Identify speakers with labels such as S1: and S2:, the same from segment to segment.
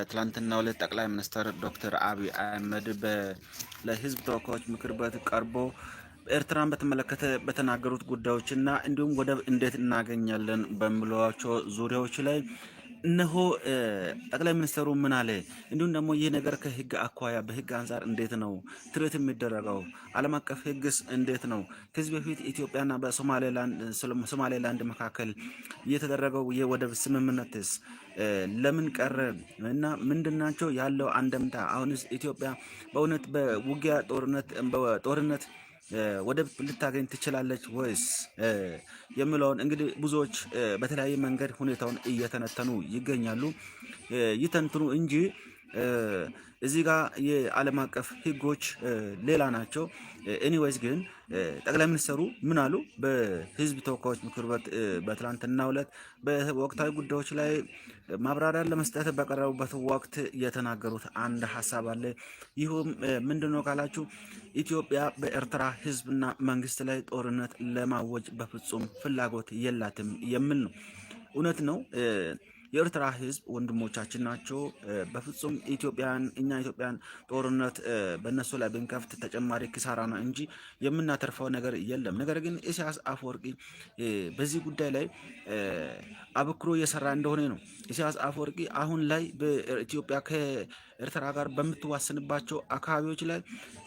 S1: ትላንትና ሁለት ጠቅላይ ሚኒስትር ዶክተር አብይ አህመድ ለህዝብ ተወካዮች ምክር ቤት ቀርቦ ኤርትራን በተመለከተ በተናገሩት ጉዳዮችና እንዲሁም ወደብ እንዴት እናገኛለን በሚሏቸው ዙሪያዎች ላይ እነሆ ጠቅላይ ሚኒስትሩ ምን አለ? እንዲሁም ደግሞ ይህ ነገር ከህግ አኳያ በህግ አንጻር እንዴት ነው ትርኢት የሚደረገው? ዓለም አቀፍ ህግስ እንዴት ነው? ከዚህ በፊት ኢትዮጵያና በሶማሌላንድ መካከል የተደረገው የወደብ ስምምነትስ ለምን ቀረ እና ምንድናቸው ያለው አንደምታ? አሁንስ ኢትዮጵያ በእውነት በውጊያ ጦርነት ወደብ ልታገኝ ትችላለች ወይስ የሚለውን እንግዲህ ብዙዎች በተለያየ መንገድ ሁኔታውን እየተነተኑ ይገኛሉ። ይተንትኑ እንጂ እዚህ ጋር የዓለም አቀፍ ህጎች ሌላ ናቸው። ኤኒዌይስ ግን ጠቅላይ ሚኒስትሩ ምን አሉ? በህዝብ ተወካዮች ምክር ቤት በትላንትናው ዕለት በወቅታዊ ጉዳዮች ላይ ማብራሪያ ለመስጠት በቀረቡበት ወቅት የተናገሩት አንድ ሀሳብ አለ። ይህም ምንድነው ካላችሁ ኢትዮጵያ በኤርትራ ህዝብና መንግስት ላይ ጦርነት ለማወጅ በፍጹም ፍላጎት የላትም የሚል ነው። እውነት ነው። የኤርትራ ህዝብ ወንድሞቻችን ናቸው። በፍጹም እኛ ኢትዮጵያን ጦርነት በእነሱ ላይ ብንከፍት ተጨማሪ ኪሳራ ነው እንጂ የምናተርፈው ነገር የለም። ነገር ግን ኢሳያስ አፈወርቂ በዚህ ጉዳይ ላይ አበክሮ እየሰራ እንደሆነ ነው። ኢሳያስ አፈወርቂ አሁን ላይ በኢትዮጵያ ከኤርትራ ጋር በምትዋስንባቸው አካባቢዎች ላይ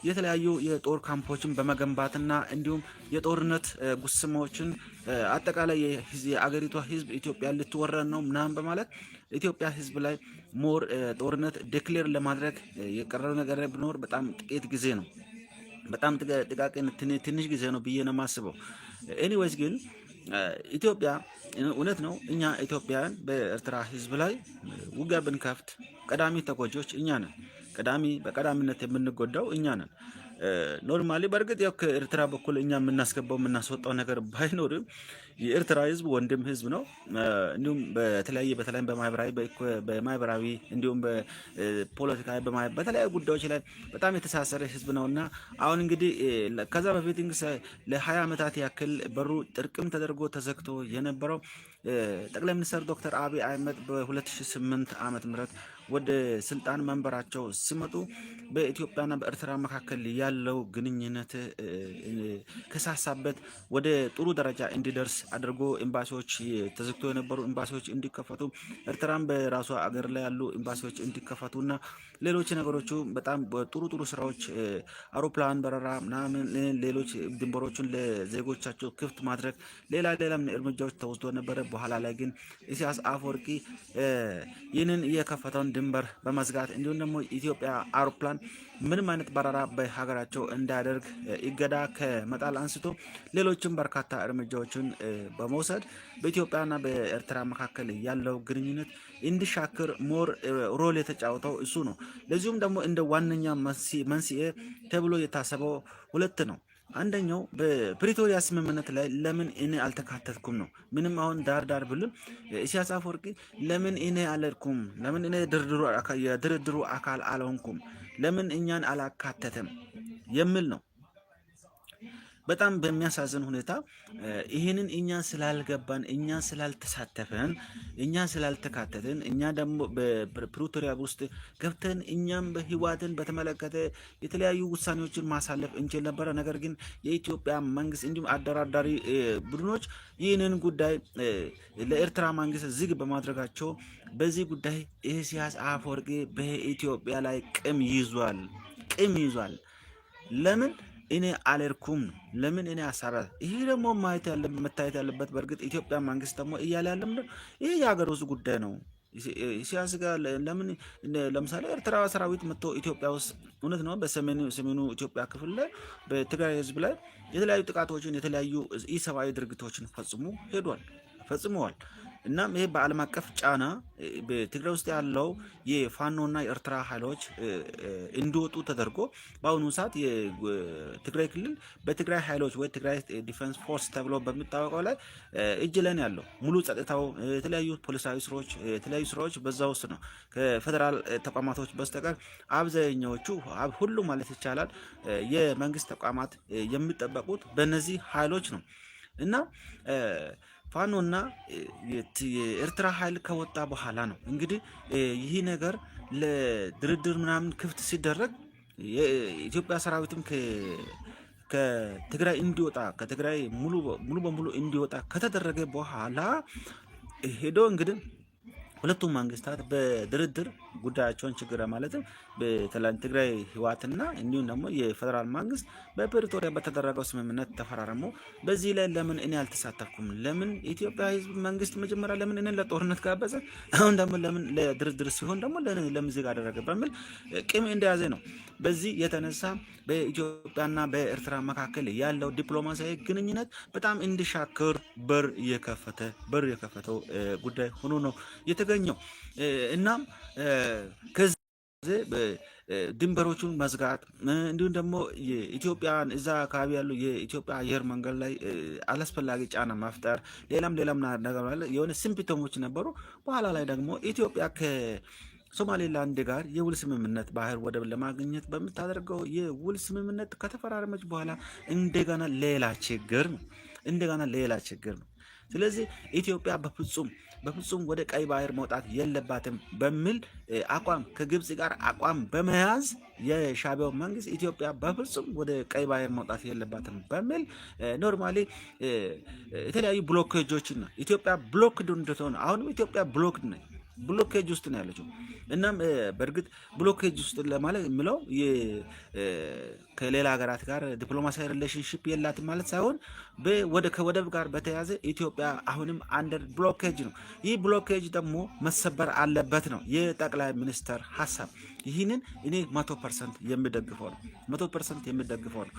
S1: የተለያዩ የጦር ካምፖችን በመገንባትና እንዲሁም የጦርነት ጉስማዎችን አጠቃላይ የአገሪቷ ህዝብ ኢትዮጵያ ልትወረን ነው ምናምን በማለት ኢትዮጵያ ህዝብ ላይ ሞር ጦርነት ዲክሌር ለማድረግ የቀረው ነገር ቢኖር በጣም ጥቂት ጊዜ ነው። በጣም ጥቃቅን ትንሽ ጊዜ ነው ብዬ ነው የማስበው። ኤኒዌይስ ግን ኢትዮጵያ እውነት ነው እኛ ኢትዮጵያውያን በኤርትራ ህዝብ ላይ ውጊያ ብንከፍት ቀዳሚ ተጎጂዎች እኛ ነን። በቀዳሚነት የምንጎዳው እኛ ነን። ኖርማሊ በእርግጥ ያው ከኤርትራ በኩል እኛ የምናስወጣው ነገር ባይኖርም የኤርትራ ህዝብ ወንድም ህዝብ ነው። እንዲሁም በተለይም በማህበራዊ እንዲሁም በፖለቲካዊ በተለያዩ ጉዳዮች ላይ በጣም የተሳሰረ ህዝብ ነውና አሁን እንግዲህ ከዛ በፊት ለ20 ዓመታት ያክል በሩ ጥርቅም ተደርጎ ተዘግቶ የነበረው ጠቅላይ ሚኒስትር ዶክተር አብይ አህመድ በ2008 ዓመተ ምህረት ወደ ስልጣን መንበራቸው ሲመጡ በኢትዮጵያና በኤርትራ መካከል ያለው ግንኙነት ከሳሳበት ወደ ጥሩ ደረጃ እንዲደርስ አድርጎ ኤምባሲዎች ተዘግቶ የነበሩ ኤምባሲዎች እንዲከፈቱ፣ ኤርትራም በራሷ አገር ላይ ያሉ ኤምባሲዎች እንዲከፈቱና ሌሎች ነገሮቹ በጣም ጥሩ ስራዎች አውሮፕላን በረራ ምናምን ሌሎች ድንበሮችን ለዜጎቻቸው ክፍት ማድረግ ሌላም እርምጃዎች ተወስዶ ነበረ። በኋላ ላይ ግን ኢሳያስ አፈወርቂ ይህንን የከፈተውን ድንበር በመዝጋት እንዲሁም ደግሞ ኢትዮጵያ አውሮፕላን ምንም አይነት በረራ በሀገራቸው እንዳያደርግ እገዳ ከመጣል አንስቶ ሌሎችም በርካታ እርምጃዎችን በመውሰድ በኢትዮጵያና በኤርትራ መካከል ያለው ግንኙነት እንዲሻክር ሞር ሮል የተጫወተው እሱ ነው። ለዚሁም ደግሞ እንደ ዋነኛ መንስኤ ተብሎ የታሰበው ሁለት ነው። አንደኛው በፕሪቶሪያ ስምምነት ላይ ለምን እኔ አልተካተትኩም ነው። ምንም አሁን ዳር ብልም ኢሳያስ አፈወርቂ ለምን እኔ አልሄድኩም፣ ለምን እኔ የድርድሩ አካል አልሆንኩም፣ ለምን እኛን አላካተተም የሚል ነው። በጣም በሚያሳዝን ሁኔታ ይህንን እኛ ስላልገባን፣ እኛ ስላልተሳተፈን፣ እኛ ስላልተካተትን፣ እኛ ደግሞ በፕሪቶሪያ ውስጥ ገብተን እኛም በህወሓትን በተመለከተ የተለያዩ ውሳኔዎችን ማሳለፍ እንችል ነበረ። ነገር ግን የኢትዮጵያ መንግስት እንዲሁም አደራዳሪ ቡድኖች ይህንን ጉዳይ ለኤርትራ መንግስት ዝግ በማድረጋቸው በዚህ ጉዳይ ኢሳያስ አፈወርቂ በኢትዮጵያ ላይ ቂም ይዟል። ለምን እኔ አልሄድኩም ነው። ለምን እኔ አሳራ ይሄ ደግሞ መታየት ያለበት በእርግጥ ኢትዮጵያ መንግስት ደግሞ እያለ ያለም ይሄ የሀገር ውስጥ ጉዳይ ነው። ኢሳያስ ጋር ለምን ለምሳሌ ኤርትራ ሰራዊት መጥቶ ኢትዮጵያ ውስጥ እውነት ነው በሰሜኑ ኢትዮጵያ ክፍል ላይ በትግራይ ህዝብ ላይ የተለያዩ ጥቃቶችን የተለያዩ ኢሰብአዊ ድርጊቶችን ፈጽመዋል። እናም ይሄ በዓለም አቀፍ ጫና በትግራይ ውስጥ ያለው የፋኖና የኤርትራ ኃይሎች እንዲወጡ ተደርጎ በአሁኑ ሰዓት የትግራይ ክልል በትግራይ ኃይሎች ወይ ትግራይ ዲፌንስ ፎርስ ተብሎ በሚታወቀው ላይ እጅ ላይ ያለው ሙሉ ጸጥታው፣ የተለያዩ ፖሊሳዊ ስራዎች፣ የተለያዩ ስራዎች በዛ ውስጥ ነው። ከፌደራል ተቋማቶች በስተቀር አብዛኛዎቹ ሁሉ ማለት ይቻላል የመንግስት ተቋማት የሚጠበቁት በእነዚህ ኃይሎች ነው እና ፋኖና የኤርትራ ኃይል ከወጣ በኋላ ነው እንግዲህ ይህ ነገር ለድርድር ምናምን ክፍት ሲደረግ የኢትዮጵያ ሰራዊትም ከትግራይ እንዲወጣ ከትግራይ ሙሉ በሙሉ እንዲወጣ ከተደረገ በኋላ ሄዶ እንግዲህ ሁለቱም መንግስታት በድርድር ጉዳያቸውን ችግር ማለትም በትግራይ ህወሓትና እንዲሁም ደግሞ የፌደራል መንግስት በፕሪቶሪያ በተደረገው ስምምነት ተፈራረሙ። በዚህ ላይ ለምን እኔ አልተሳተፍኩም? ለምን ኢትዮጵያ ህዝብ መንግስት መጀመሪያ ለምን እኔን ለጦርነት ጋበዘ? አሁን ደግሞ ለምን ለድርድር ሲሆን ደግሞ ለምን ዝግ አደረገ? በሚል ቂም እንደያዘ ነው። በዚህ የተነሳ በኢትዮጵያና በኤርትራ መካከል ያለው ዲፕሎማሲያዊ ግንኙነት በጣም እንዲሻክር በር የከፈተው ጉዳይ ሆኖ ነው የተገኘው። እናም ከዚህ ድንበሮቹን መዝጋት እንዲሁም ደግሞ የኢትዮጵያን እዛ አካባቢ ያሉ የኢትዮጵያ አየር መንገድ ላይ አላስፈላጊ ጫና መፍጠር ሌላም ነገር አለ። የሆነ ሲምፕቶሞች ነበሩ። በኋላ ላይ ደግሞ ኢትዮጵያ ሶማሌላንድ ጋር የውል ስምምነት ባህር ወደብ ለማግኘት በምታደርገው የውል ስምምነት ከተፈራረመች በኋላ እንደገና ሌላ ችግር ነው። ስለዚህ ኢትዮጵያ በፍጹም ወደ ቀይ ባህር መውጣት የለባትም በሚል አቋም ከግብጽ ጋር አቋም በመያዝ የሻዕቢያው መንግስት ኢትዮጵያ በፍጹም ወደ ቀይ ባህር መውጣት የለባትም በሚል ኖርማሊ የተለያዩ ብሎኬጆችን ነው ኢትዮጵያ ብሎክድ እንደሆነ አሁንም ኢትዮጵያ ብሎክድ ነው ብሎኬጅ ውስጥ ነው ያለችው። እናም በእርግጥ ብሎኬጅ ውስጥ ለማለት የምለው ከሌላ ሀገራት ጋር ዲፕሎማሲያዊ ሪሌሽንሺፕ የላትም ማለት ሳይሆን ከወደብ ጋር በተያያዘ ኢትዮጵያ አሁንም አንደር ብሎኬጅ ነው። ይህ ብሎኬጅ ደግሞ መሰበር አለበት ነው የጠቅላይ ሚኒስትር ሀሳብ። ይህንን እኔ 100% የሚደግፈው ነው።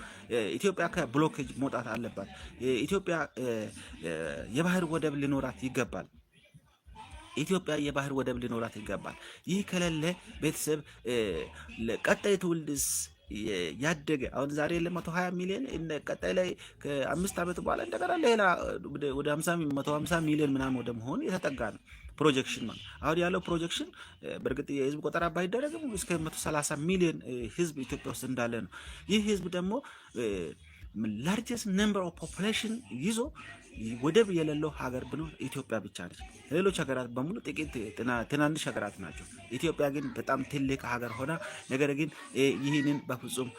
S1: ኢትዮጵያ ከብሎኬጅ መውጣት አለባት። ኢትዮጵያ የባህር ወደብ ሊኖራት ይገባል። ይህ ከሌለ ቤተሰብ ለቀጣይ ትውልድስ ያደገ አሁን ዛሬ ለ120 ሚሊዮን ቀጣይ ላይ ከ5 ዓመት በኋላ እንደገና ሌላ ወደ 150 ሚሊዮን ምናምን ወደ መሆን የተጠጋ ነው ፕሮጀክሽን ማለት። አሁን ያለው ፕሮጀክሽን በእርግጥ የህዝብ ቆጠራ ባይደረግም እስከ 130 ሚሊዮን ህዝብ ኢትዮጵያ ውስጥ እንዳለ ነው። ይህ ህዝብ ደግሞ ላርጀስት ነምበር ኦፍ ፖፑሌሽን ይዞ ወደብ የሌለው ሀገር ብኖር ኢትዮጵያ ብቻ ነች። ሌሎች ሀገራት በሙሉ ጥቂት ትናንሽ ሀገራት ናቸው። ኢትዮጵያ ግን በጣም ትልቅ ሀገር ሆና ነገር ግን ይህንን በፍጹም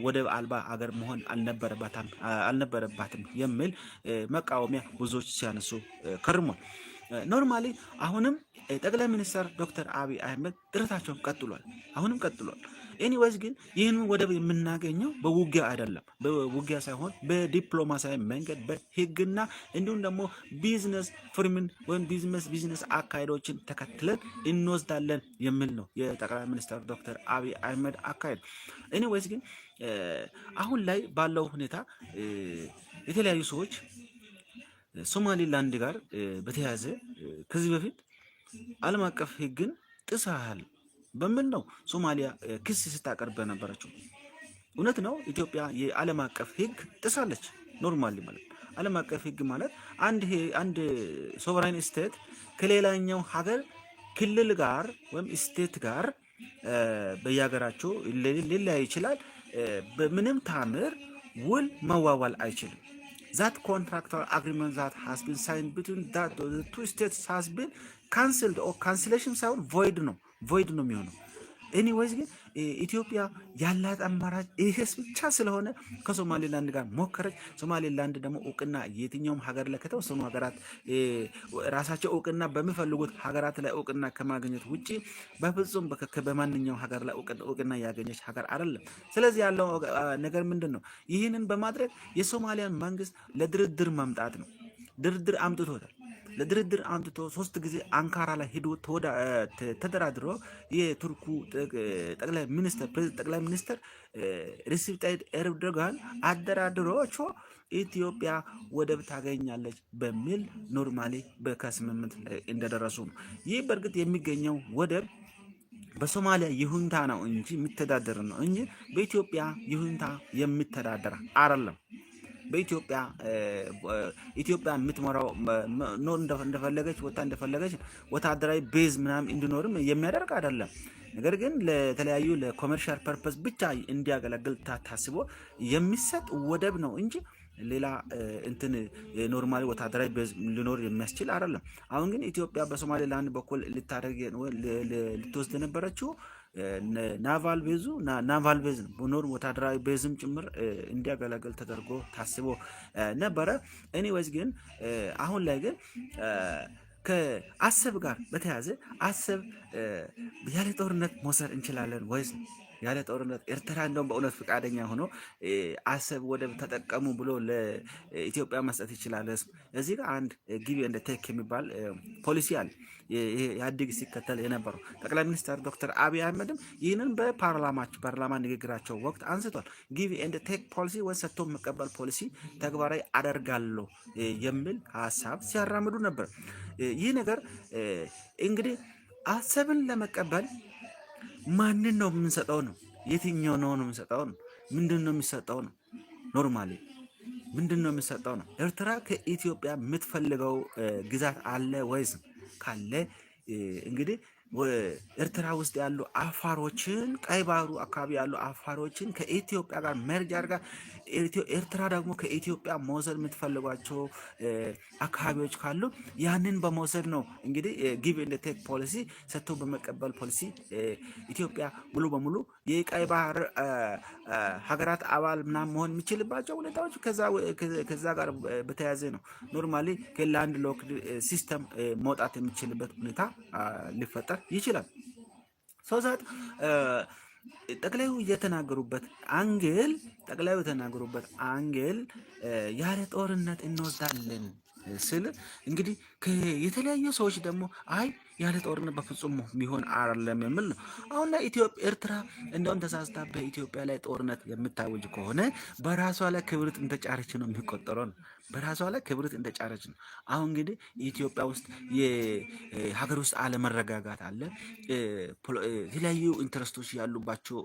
S1: ወደብ አልባ ሀገር መሆን አልነበረባትም የሚል መቃወሚያ ብዙዎች ሲያነሱ ከርሟል። ኖርማሊ አሁንም ጠቅላይ ሚኒስትር ዶክተር አብይ አህመድ ጥረታቸውን ቀጥሏል። ኤኒዌይስ ግን ይህንን ወደብ የምናገኘው በውጊያ አይደለም። በውጊያ ሳይሆን በዲፕሎማሲያዊ መንገድ በህግና እንዲሁም ደግሞ ቢዝነስ ፍሪምን ወይም ቢዝነስ አካሄዶችን ተከትለን እንወስዳለን የሚል ነው የጠቅላይ ሚኒስትር ዶክተር አብይ አህመድ አካሄድ። ኤኒዌይስ ግን አሁን ላይ ባለው ሁኔታ የተለያዩ ሰዎች ሶማሌላንድ ጋር በተያያዘ ከዚህ በፊት ዓለም አቀፍ ህግን ጥሰሃል በምን ነው ሶማሊያ ክስ ስታቀርብ ነበረችው? እውነት ነው ኢትዮጵያ የዓለም አቀፍ ህግ ጥሳለች። ኖርማሊ ማለት ዓለም አቀፍ ህግ ማለት አንድ ሶቨራይን ስቴት ከሌላኛው ሀገር ክልል ጋር ወይም ስቴት ጋር በየሀገራቸው ሊለያይ ይችላል። በምንም ታምር ውል መዋዋል አይችልም። that contractual agreement that has been signed between the two states has been cancelled or cancellation ሳይሆን void ነው የሚሆነው። ኤኒዌይስ ግን ኢትዮጵያ ያላት አማራጭ ይሄስ ብቻ ስለሆነ ከሶማሌላንድ ጋር ሞከረች። ሶማሌላንድ ደግሞ እውቅና የትኛውም ሀገር ላይ ከተወሰኑ ሀገራት ራሳቸው እውቅና በሚፈልጉት ሀገራት ላይ እውቅና ከማግኘት ውጪ በፍጹም በማንኛውም ሀገር ላይ እውቅና ያገኘች ሀገር አይደለም። ስለዚህ ያለው ነገር ምንድን ነው? ይህንን በማድረግ የሶማሊያን መንግስት ለድርድር መምጣት ነው። ድርድር አምጥቶታል። ለድርድር አምጥቶ 3 ጊዜ አንካራ ላይ ሄዶ ተደራድሮ የቱርኩ ጠቅላይ ሚኒስትር ሪሲፕ ታይፕ ኤርዶጋን አደራድሮቸው ኢትዮጵያ ወደብ ታገኛለች በሚል ኖርማሊ በስምምነት እንደደረሱ ነው። ይህ በእርግጥ የሚገኘው ወደብ በሶማሊያ ይሁንታ ነው እንጂ የሚተዳደር ነው እንጂ በኢትዮጵያ ይሁንታ የሚተዳደር አይደለም። በኢትዮጵያ የምትመራው እንደፈለገች ወታደራዊ ቤዝ ምናምን እንዲኖርም የሚያደርግ አይደለም። ነገር ግን ለተለያዩ ለኮመርሻል ፐርፐስ ብቻ እንዲያገለግል ታስቦ የሚሰጥ ወደብ ነው እንጂ ሌላ እንትን ኖርማሊ ወታደራዊ ቤዝ ሊኖር የሚያስችል አይደለም። አሁን ግን ኢትዮጵያ በሶማሌላንድ በኩል ልትወስድ የነበረችው ናቫል ቤዝ ነው። ኖር ወታደራዊ ቤዝም ጭምር እንዲያገለግል ተደርጎ ታስቦ ነበረ። ኤኒዌይስ ግን አሁን ላይ ግን ከአሰብ ጋር በተያያዘ አሰብ ያለ ጦርነት መውሰድ እንችላለን ወይስ ያለ ጦርነት? ኤርትራ እንደውም በእውነት ፈቃደኛ ሆኖ አሰብ ወደብ ተጠቀሙ ብሎ ለኢትዮጵያ መስጠት ይችላል። እዚህ ጋር አንድ ጊቭ ኤንድ ቴክ የሚባል ፖሊሲ አለ። ኢህአዴግ ሲከተል የነበረው ጠቅላይ ሚኒስትር ዶክተር አብይ አህመድም ይህንን በፓርላማ ንግግራቸው ወቅት አንስቷል። ጊቭ ኤንድ ቴክ ፖሊሲ ወይ ሰጥቶ መቀበል ፖሊሲ ተግባራዊ አደርጋለሁ የሚል ሀሳብ ሲያራምዱ ነበር። ይህ ነገር እንግዲህ አሰብን ለመቀበል ማንን ነው የምንሰጠው ነው? የትኛው ነው የምንሰጠው ነው? ምንድን ነው የሚሰጠው ነው? ኖርማሊ ምንድን ነው የሚሰጠው ነው? ኤርትራ ከኢትዮጵያ የምትፈልገው ግዛት አለ ወይስ? ካለ እንግዲህ ኤርትራ ውስጥ ያሉ አፋሮችን ቀይ ባህሩ አካባቢ ያሉ አፋሮችን ከኢትዮጵያ ጋር መርጅ አድርጋ ኤርትራ ደግሞ ከኢትዮጵያ መውሰድ የምትፈልጓቸው አካባቢዎች ካሉ ያንን በመውሰድ ነው እንግዲህ ጊቭ ኤንድ ቴክ ፖሊሲ ሰጥቶ በመቀበል ፖሊሲ ኢትዮጵያ ሙሉ በሙሉ የቀይ ባህር ሀገራት አባል ምናምን መሆን የሚችልባቸው ሁኔታዎች ከዛ ጋር በተያያዘ ነው። ኖርማሊ ከላንድ ሎክ ሲስተም መውጣት የሚችልበት ሁኔታ ሊፈጠር ይችላል። ሶዛት ጠቅላዩ የተናገሩበት አንግል ያለ ጦርነት እንወስዳለን ስል እንግዲህ የተለያዩ ሰዎች ደግሞ አይ ያለ ጦርነት በፍጹም የሚሆን አይደለም የሚል ነው። አሁን ላይ ኤርትራ እንደውም ተሳስታ በኢትዮጵያ ላይ ጦርነት የምታወጅ ከሆነ በራሷ ላይ ክብሪት እንደጫረች ነው የሚቆጠረው ነው። በራሷ ላይ ክብሪት እንደጫረች ነው። አሁን እንግዲህ ኢትዮጵያ ውስጥ የሀገር ውስጥ አለመረጋጋት አለ። የተለያዩ ኢንትረስቶች ያሉባቸው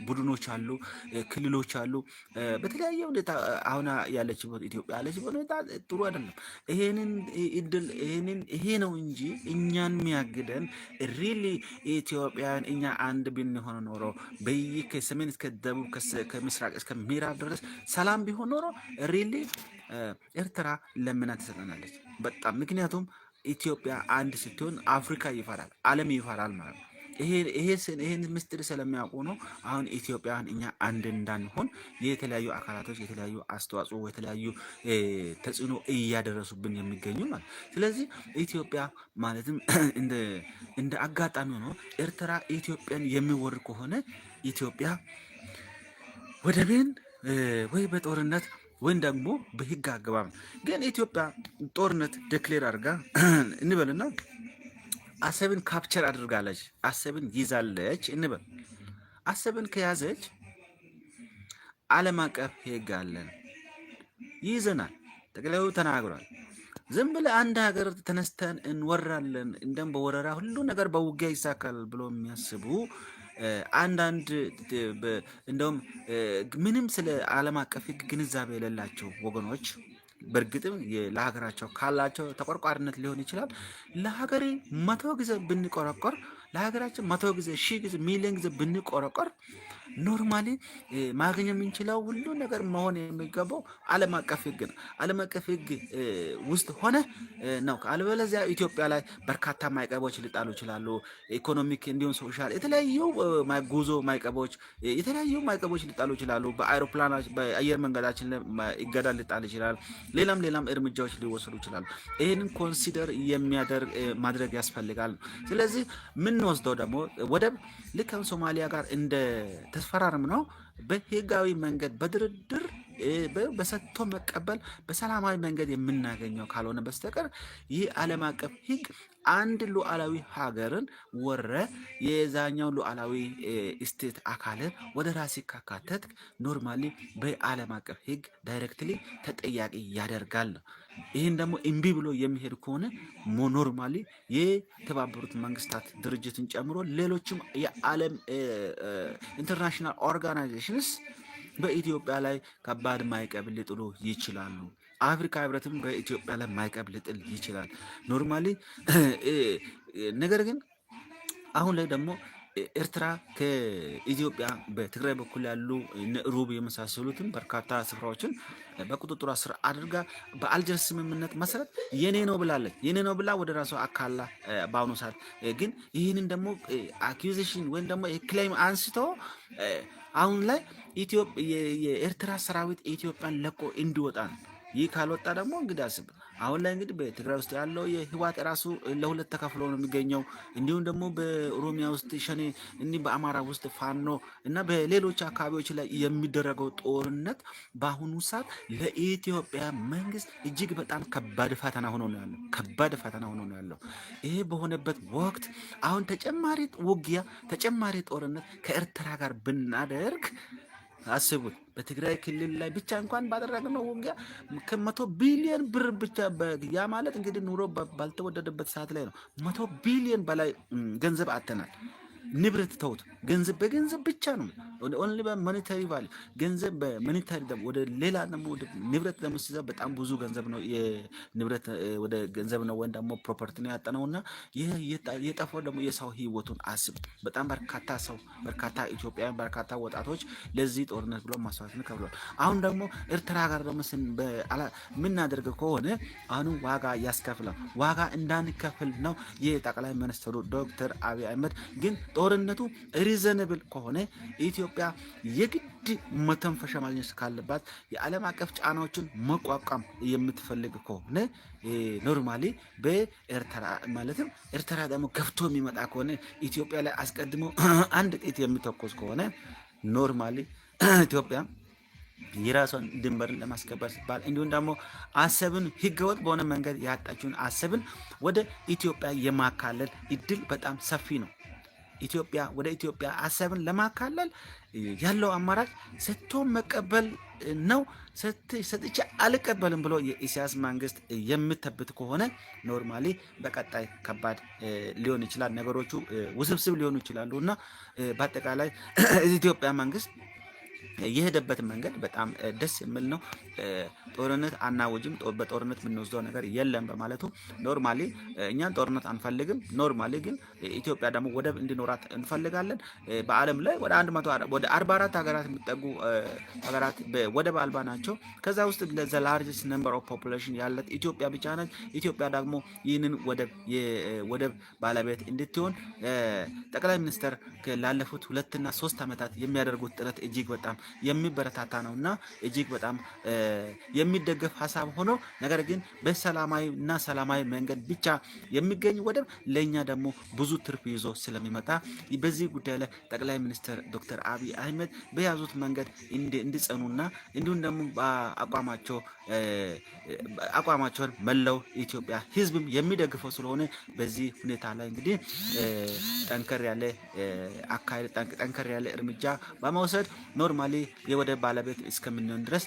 S1: ቡድኖች አሉ፣ ክልሎች አሉ። በተለያየ ሁኔታ አሁን ኢትዮጵያ ያለችበት ሁኔታ ጥሩ አይደለም። ይሄ ነው እንጂ እኛን የሚያግደን ሪሊ ኢትዮጵያን እኛ አንድ ብንሆን ኖሮ ከሰሜን እስከ ደቡብ ከምስራቅ እስከ ምዕራብ ድረስ ሰላም ቢሆን ኖሮ ሪሊ ኤርትራ ለምና ትሰጠናለች በጣም። ምክንያቱም ኢትዮጵያ አንድ ስትሆን አፍሪካ ይፈራል፣ ዓለም ይፈራል ማለት ነው። ይሄን ምስጢር ስለሚያውቁ ነው አሁን ኢትዮጵያን እኛ አንድ እንዳንሆን የተለያዩ አካላቶች የተለያዩ አስተዋጽኦ የተለያዩ ተጽዕኖ እያደረሱብን የሚገኙ ማለት። ስለዚህ ኢትዮጵያ ማለትም እንደ አጋጣሚ ሆኖ ኤርትራ ኢትዮጵያን የሚወር ከሆነ ኢትዮጵያ ወደብን ወይ በጦርነት ወይም ደግሞ በህግ አግባብ ግን ኢትዮጵያ ጦርነት ዴክሌር አድርጋ እንበልና አሰብን ካፕቸር አድርጋለች፣ አሰብን ይዛለች እንበል። አሰብን ከያዘች ዓለም አቀፍ ህግ አለን፣ ይዘናል። ጠቅላዩ ተናግሯል። ዝም ብለህ አንድ ሀገር ተነስተን እንወራለን እንደም በወረራ ሁሉ ነገር በውጊያ ይሳካል ብሎ የሚያስቡ አንዳንድ እንደውም ምንም ስለ ዓለም አቀፍ ህግ ግንዛቤ የሌላቸው ወገኖች በእርግጥም ለሀገራቸው ካላቸው ተቆርቋሪነት ሊሆን ይችላል። ለሀገሬ 100 ጊዜ ብንቆረቆር ለሀገራችን 100 ጊዜ 1000 ጊዜ ሚሊዮን ጊዜ ብንቆረቆር ኖርማሊ ማግኘት የምንችለው ሁሉ ነገር መሆን የሚገባው ዓለም አቀፍ ህግ ነው። ዓለም አቀፍ ህግ ውስጥ ሆነ ነው። አለበለዚያ ኢትዮጵያ ላይ በርካታ ማዕቀቦች ሊጣሉ ይችላሉ። ኢኮኖሚክ እንዲሁም ሶሻል የተለያዩ ጉዞ ማዕቀቦች የተለያዩ ማዕቀቦች ሊጣሉ ይችላሉ። በአይሮፕላኖች በአየር መንገዳችን ይገዳ ሊጣል ይችላል። ሌላም እርምጃዎች ሊወሰዱ ይችላሉ። ይህንን ኮንሲደር ማድረግ ያስፈልጋል። ስለዚህ የምንወስደው ደግሞ ወደብ ልክ ሶማሊያ ጋር እንደ ተስፈራርም ነው በህጋዊ መንገድ በድርድር በሰጥቶ መቀበል በሰላማዊ መንገድ የምናገኘው ካልሆነ በስተቀር ይህ ዓለም አቀፍ ህግ አንድ ሉዓላዊ ሀገርን ወረ የዛኛው ሉዓላዊ ስቴት አካልን ወደ ራስ ካካተት ኖርማሊ በዓለም አቀፍ ህግ ዳይሬክትሊ ተጠያቂ ያደርጋል። ይህን ደግሞ እምቢ ብሎ የሚሄድ ከሆነ ኖርማሊ የተባበሩት መንግስታት ድርጅትን ጨምሮ ሌሎችም የዓለም ኢንተርናሽናል ኦርጋናይዜሽንስ በኢትዮጵያ ላይ ከባድ ማዕቀብ ሊጥሉ ይችላሉ። አፍሪካ ህብረትም በኢትዮጵያ ላይ ማዕቀብ ሊጥል ይችላል ኖርማሊ። ነገር ግን አሁን ላይ ደግሞ ኤርትራ ከኢትዮጵያ በትግራይ በኩል ያሉ ሩብ የመሳሰሉትን በርካታ ስፍራዎችን በቁጥጥሯ ስር አድርጋ በአልጀርስ ስምምነት መሰረት የኔ ነው ብላለች። የኔ ነው ብላ ወደ ራሷ አካላ በአሁኑ ሰዓት ግን ይህንን ደግሞ አኪዜሽን ወይም ደግሞ ክሌም አንስቶ አሁን ላይ የኤርትራ ሰራዊት ኢትዮጵያን ለቆ እንዲወጣ ነው። ይህ ካልወጣ ደግሞ እንግዲህ አስብ። አሁን ላይ እንግዲህ በትግራይ ውስጥ ያለው የህወሓት ራሱ ለሁለት ተከፍሎ ነው የሚገኘው። እንዲሁም ደግሞ በኦሮሚያ ውስጥ ሸኔ፣ እንዲህ በአማራ ውስጥ ፋኖ እና በሌሎች አካባቢዎች ላይ የሚደረገው ጦርነት በአሁኑ ሰዓት ለኢትዮጵያ መንግስት እጅግ በጣም ከባድ ፈተና ሆኖ ነው ያለው። ከባድ ፈተና ሆኖ ነው ያለው። ይሄ በሆነበት ወቅት አሁን ተጨማሪ ውጊያ፣ ተጨማሪ ጦርነት ከኤርትራ ጋር ብናደርግ አስቡት። በትግራይ ክልል ላይ ብቻ እንኳን ባደረግነው ውጊያ ከ100 ቢሊዮን ብር ብቻ ያ ማለት እንግዲህ ኑሮ ባልተወደደበት ሰዓት ላይ ነው። 100 ቢሊዮን በላይ ገንዘብ አተናል። ንብረት ተውት፣ ገንዘብ በገንዘብ ብቻ ነው። ኦንሊ በሞኔታሪ ቫልዩ ገንዘብ በሞኔታሪ ደግሞ ወደ ሌላ ደግሞ ወደ ንብረት ደግሞ ሲዛ በጣም ብዙ ገንዘብ ነው። የንብረት ወደ ገንዘብ ነው ወይም ደግሞ ፕሮፐርቲ ነው ያጠነውና ይህ የጠፋው ደግሞ የሰው ህይወቱን አስብ። በጣም በርካታ ሰው በርካታ ኢትዮጵያውያን በርካታ ወጣቶች ለዚህ ጦርነት ብሎ መስዋዕትን ከፍለዋል። አሁን ደግሞ ኤርትራ ጋር ደግሞ የምናደርገው ከሆነ አሁንም ዋጋ ያስከፍላል። ዋጋ እንዳንከፍል ነው የጠቅላይ ሚኒስትሩ ዶክተር አብይ አህመድ ግን ጦርነቱ ሪዘነብል ከሆነ ኢትዮጵያ የግድ መተንፈሻ ማግኘት ካለባት የዓለም አቀፍ ጫናዎችን መቋቋም የምትፈልግ ከሆነ ኖርማሊ በኤርትራ ማለትም ኤርትራ ደግሞ ገፍቶ የሚመጣ ከሆነ ኢትዮጵያ ላይ አስቀድሞ አንድ ጥይት የሚተኮስ ከሆነ ኖርማሊ ኢትዮጵያ የራሷን ድንበርን ለማስከበር ሲባል እንዲሁም ደግሞ አሰብን ህገወጥ በሆነ መንገድ ያጣችውን አሰብን ወደ ኢትዮጵያ የማካለል እድል በጣም ሰፊ ነው። ኢትዮጵያ ወደ ኢትዮጵያ አሰብን ለማካለል ያለው አማራጭ ሰጥቶ መቀበል ነው። ሰጥቼ አልቀበልም ብሎ የኢሳያስ መንግስት የምተብት ከሆነ ኖርማሊ በቀጣይ ከባድ ሊሆን ይችላል። ነገሮቹ ውስብስብ ሊሆኑ ይችላሉ እና በአጠቃላይ ኢትዮጵያ መንግስት የሄደበት መንገድ በጣም ደስ የሚል ነው። ጦርነት አናውጅም፣ በጦርነት የምንወስደው ነገር የለም በማለቱ ኖርማሊ እኛን ጦርነት አንፈልግም። ኖርማሊ ግን ኢትዮጵያ ደግሞ ወደብ እንዲኖራት እንፈልጋለን። በዓለም ላይ ወደ 44 ሀገራት የሚጠጉ ሀገራት ወደብ አልባ ናቸው። ከዛ ውስጥ ዘ ላርጅስት ነምበር ኦፍ ፖፑሌሽን ያለት ኢትዮጵያ ብቻ ነች። ኢትዮጵያ ደግሞ ይህንን ወደብ ባለቤት እንድትሆን ጠቅላይ ሚኒስትር ላለፉት 2 እና 3 ዓመታት የሚያደርጉት ጥረት እጅግ በጣም የሚበረታታ ነውና እጅግ በጣም የሚደገፍ ሀሳብ ሆኖ ነገር ግን በሰላማዊ እና ሰላማዊ መንገድ ብቻ የሚገኝ ወደብ ለኛ ደግሞ ብዙ ትርፍ ይዞ ስለሚመጣ በዚህ ጉዳይ ላይ ጠቅላይ ሚኒስትር ዶክተር አብይ አህመድ በያዙት መንገድ እንዲጸኑና እንዲሁም ደግሞ አቋማቸውን መላው ኢትዮጵያ ሕዝብም የሚደግፈው ስለሆነ በዚህ ሁኔታ ላይ እንግዲህ ጠንከር ያለ አካሄድ ጠንከር ያለ እርምጃ በመውሰድ ኖርማሊ የወደብ ባለቤት እስከምንሆን ድረስ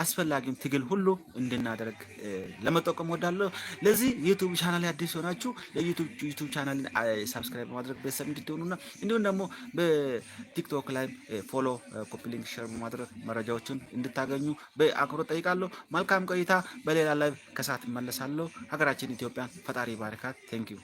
S1: አስፈላጊውን ትግል ሁሉ እንድናደርግ ለመጠቆም ወዳለሁ። ለዚህ ዩቲዩብ ቻናል አዲስ ሆናችሁ ለዩቲዩብ ቻናል ሰብስክራይብ በማድረግ ቤተሰብ እንድትሆኑና እንዲሁም ደግሞ በቲክቶክ ላይ ፎሎ፣ ኮፒ ሊንክ፣ ሼር በማድረግ መረጃዎችን እንድታገኙ በአክብሮት ጠይቃለሁ። መልካም ቆይታ። በሌላ ላይ ከሰዓት እመለሳለሁ። ሀገራችን ኢትዮጵያን ፈጣሪ ባርካት። ቴንክ ዩ